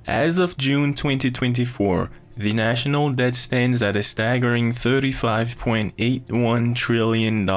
As of June 2024, the national debt stands at a staggering $35.81 trillion.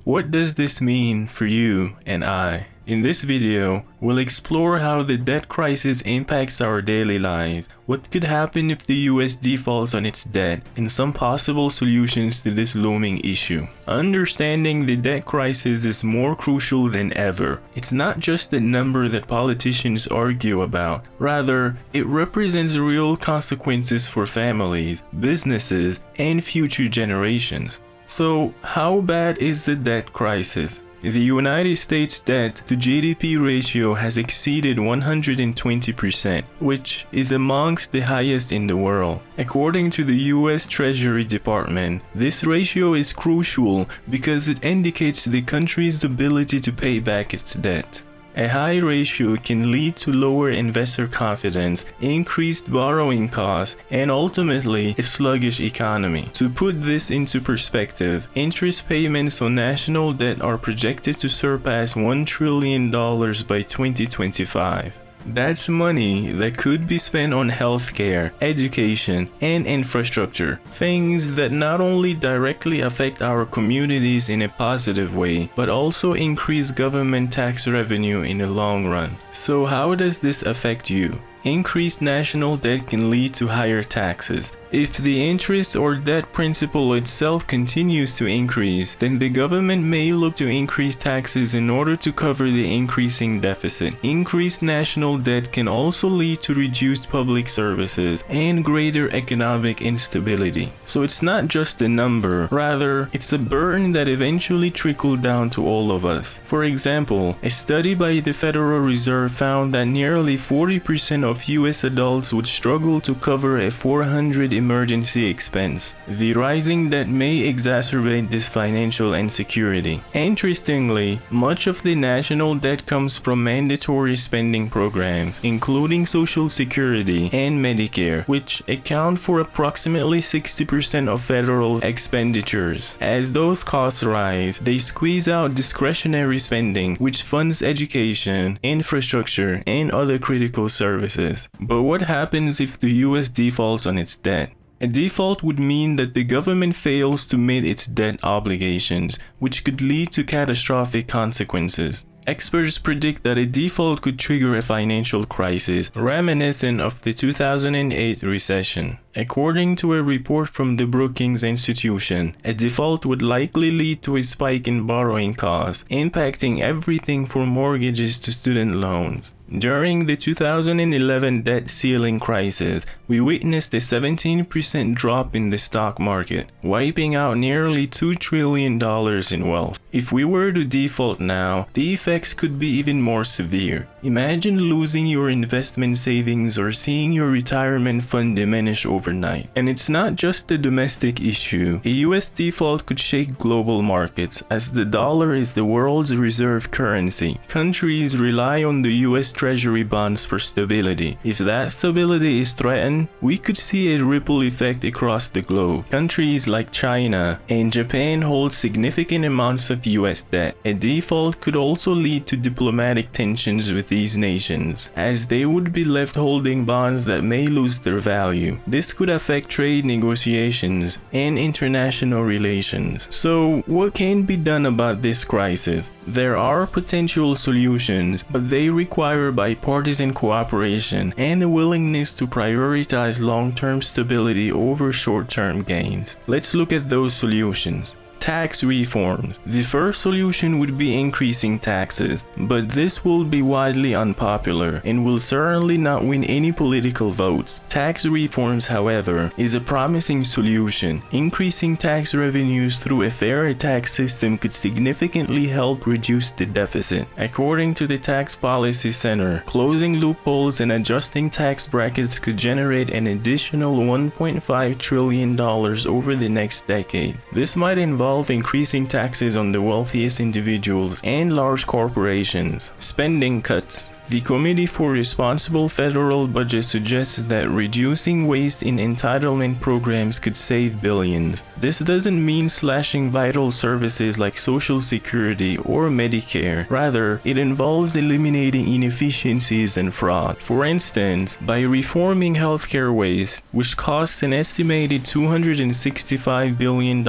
What does this mean for you and I? In this video, we'll explore how the debt crisis impacts our daily lives, what could happen if the US defaults on its debt, and some possible solutions to this looming issue. Understanding the debt crisis is more crucial than ever. It's not just a number that politicians argue about. Rather, it represents real consequences for families, businesses, and future generations. So, how bad is the debt crisis? The United States debt to GDP ratio has exceeded 120%, which is amongst the highest in the world. According to the US Treasury Department, this ratio is crucial because it indicates the country's ability to pay back its debt. A high ratio can lead to lower investor confidence, increased borrowing costs, and ultimately a sluggish economy. To put this into perspective, interest payments on national debt are projected to surpass $1 trillion by 2025. That's money that could be spent on healthcare, education, and infrastructure. Things that not only directly affect our communities in a positive way, but also increase government tax revenue in the long run. So how does this affect you? Increased national debt can lead to higher taxes. If the interest or debt principal itself continues to increase, then the government may look to increase taxes in order to cover the increasing deficit. Increased national debt can also lead to reduced public services and greater economic instability. So it's not just a number, rather, it's a burden that eventually trickled down to all of us. For example, a study by the Federal Reserve found that nearly 40% of US adults would struggle to cover a $400 emergency expense. The rising debt may exacerbate this financial insecurity. Interestingly, much of the national debt comes from mandatory spending programs, including Social Security and Medicare, which account for approximately 60% of federal expenditures. As those costs rise, they squeeze out discretionary spending, which funds education, infrastructure, and other critical services. But what happens if the US defaults on its debt? A default would mean that the government fails to meet its debt obligations, which could lead to catastrophic consequences. Experts predict that a default could trigger a financial crisis reminiscent of the 2008 recession. According to a report from the Brookings Institution, a default would likely lead to a spike in borrowing costs, impacting everything from mortgages to student loans. During the 2011 debt ceiling crisis, we witnessed a 17% drop in the stock market, wiping out nearly $2 trillion in wealth. If we were to default now, the effects could be even more severe. Imagine losing your investment savings or seeing your retirement fund diminish overnight. And it's not just a domestic issue. A US default could shake global markets, as the dollar is the world's reserve currency. Countries rely on the US Treasury bonds for stability. If that stability is threatened, we could see a ripple effect across the globe. Countries like China and Japan hold significant amounts of US debt. A default could also lead to diplomatic tensions with these nations, as they would be left holding bonds that may lose their value. This could affect trade negotiations and international relations. So, what can be done about this crisis? There are potential solutions, but they require bipartisan cooperation and a willingness to prioritize long-term stability over short-term gains. Let's look at those solutions. Tax reforms. The first solution would be increasing taxes, but this will be widely unpopular and will certainly not win any political votes. Tax reforms, however, is a promising solution. Increasing tax revenues through a fairer tax system could significantly help reduce the deficit. According to the Tax Policy Center, closing loopholes and adjusting tax brackets could generate an additional $1.5 trillion over the next decade. This might involve increasing taxes on the wealthiest individuals and large corporations. Spending cuts. The Committee for Responsible Federal Budget suggests that reducing waste in entitlement programs could save billions. This doesn't mean slashing vital services like Social Security or Medicare. Rather, it involves eliminating inefficiencies and fraud. For instance, by reforming healthcare waste, which costs an estimated $265 billion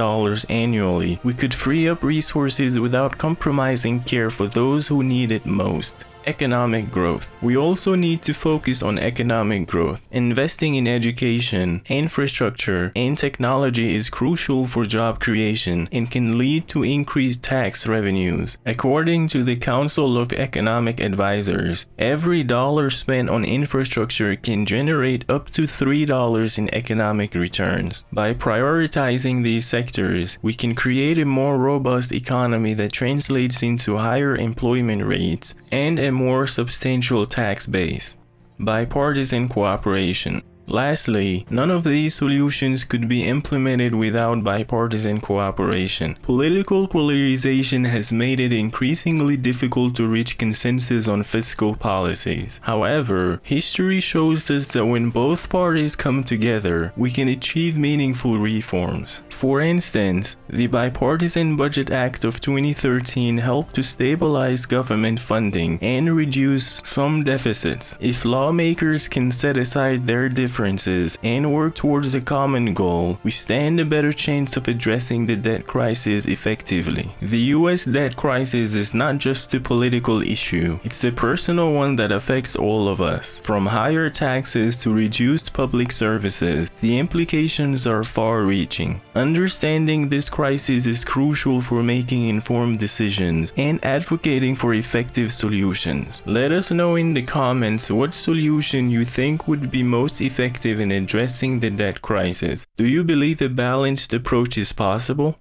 annually, we could free up resources without compromising care for those who need it most. Economic growth. We also need to focus on economic growth. Investing in education, infrastructure, and technology is crucial for job creation and can lead to increased tax revenues. According to the Council of Economic Advisors, every dollar spent on infrastructure can generate up to $3 in economic returns. By prioritizing these sectors, we can create a more robust economy that translates into higher employment rates and a more substantial tax base. Bipartisan cooperation. Lastly, none of these solutions could be implemented without bipartisan cooperation. Political polarization has made it increasingly difficult to reach consensus on fiscal policies. However, history shows us that when both parties come together, we can achieve meaningful reforms. For instance, the Bipartisan Budget Act of 2013 helped to stabilize government funding and reduce some deficits. If lawmakers can set aside their differences and work towards a common goal, we stand a better chance of addressing the debt crisis effectively. The US debt crisis is not just a political issue, it's a personal one that affects all of us. From higher taxes to reduced public services, the implications are far-reaching. Understanding this crisis is crucial for making informed decisions and advocating for effective solutions. Let us know in the comments what solution you think would be most effective in addressing the debt crisis. Do you believe a balanced approach is possible?